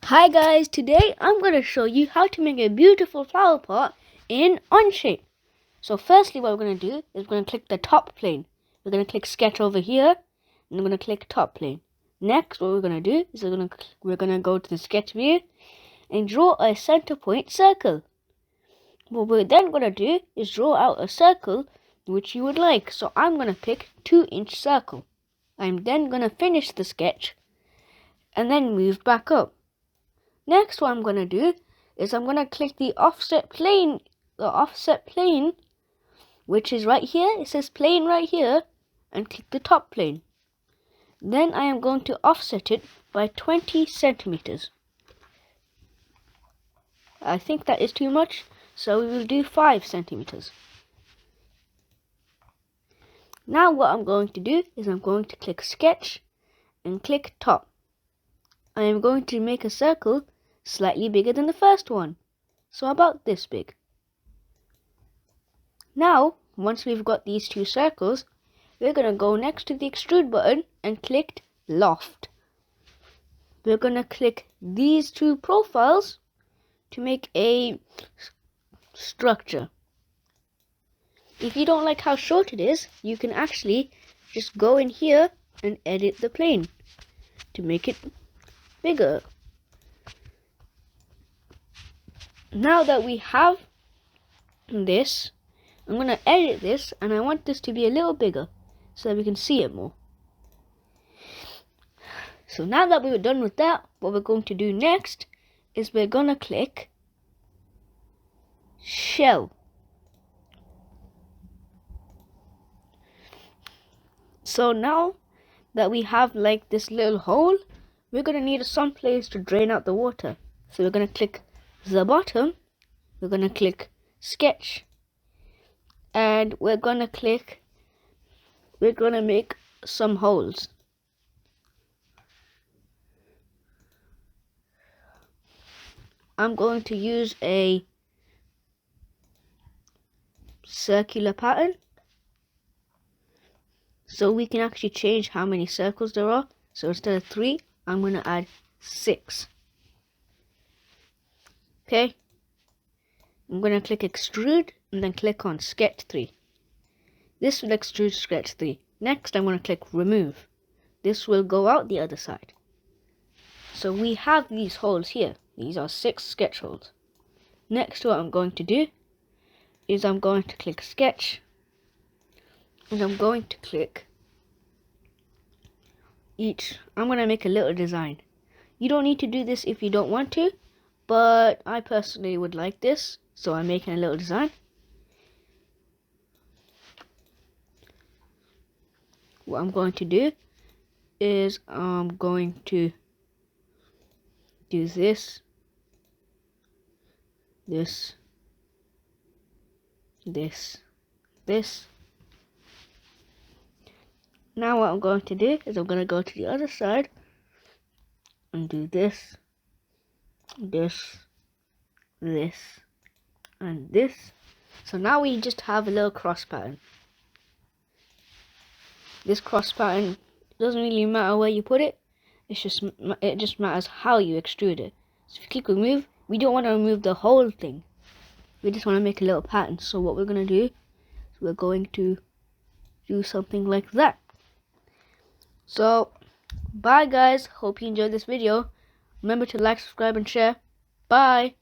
Hi guys, today I'm going to show you how to make a beautiful flower pot in Onshape. So firstly what we're going to do is we're going to click the top plane. We're going to click sketch over here and we're going to click top plane. Next what we're going to do is we're going to go to the sketch view and draw a center point circle. What we're then going to do is draw out a circle which you would like. So I'm going to pick 2-inch circle. I'm then going to finish the sketch and then move back up. Next, what I'm going to do is I'm going to click the offset plane, which is right here. It says plane right here, and click the top plane. Then I am going to offset it by 20 centimeters. I think that is too much, so we will do 5 centimeters. Now what I'm going to do is I'm going to click sketch and click top. I am going to make a circle slightly bigger than the first one, so about this big. Now, once we've got these two circles, we're going to go next to the extrude button and click loft. We're going to click these two profiles to make a structure. If you don't like how short it is, you can actually just go in here and edit the plane to make it bigger. Now that we have this, I'm going to edit this and I want this to be a little bigger so that we can see it more. So now that we're done with that, what we're going to do next is we're going to click shell. So now that we have like this little hole, we're going to need some place to drain out the water. So we're going to click the bottom, we're going to click sketch, and we're going to make some holes. I'm going to use a circular pattern so we can actually change how many circles there are. So instead of 3, I'm going to add 6. Okay, I'm going to click extrude and then click on sketch 3. This will extrude sketch 3. Next I'm going to click remove. This will go out the other side. So we have these holes here. These are 6 sketch holes. Next what I'm going to do is I'm going to click sketch and I'm going to click each. I'm going to make a little design. You don't need to do this if you don't want to, but I personally would like this, so I'm making a little design. What I'm going to do is I'm going to do this. Now what I'm going to do is I'm going to go to the other side and do this, and this. So now we just have a little cross pattern. This cross pattern doesn't really matter where you put it. It just matters how you extrude it. So if you click remove, we don't want to remove the whole thing. We just want to make a little pattern. So what we're going to do is we're going to do something like that. So bye guys, hope you enjoyed this video. Remember to like, subscribe and share. Bye.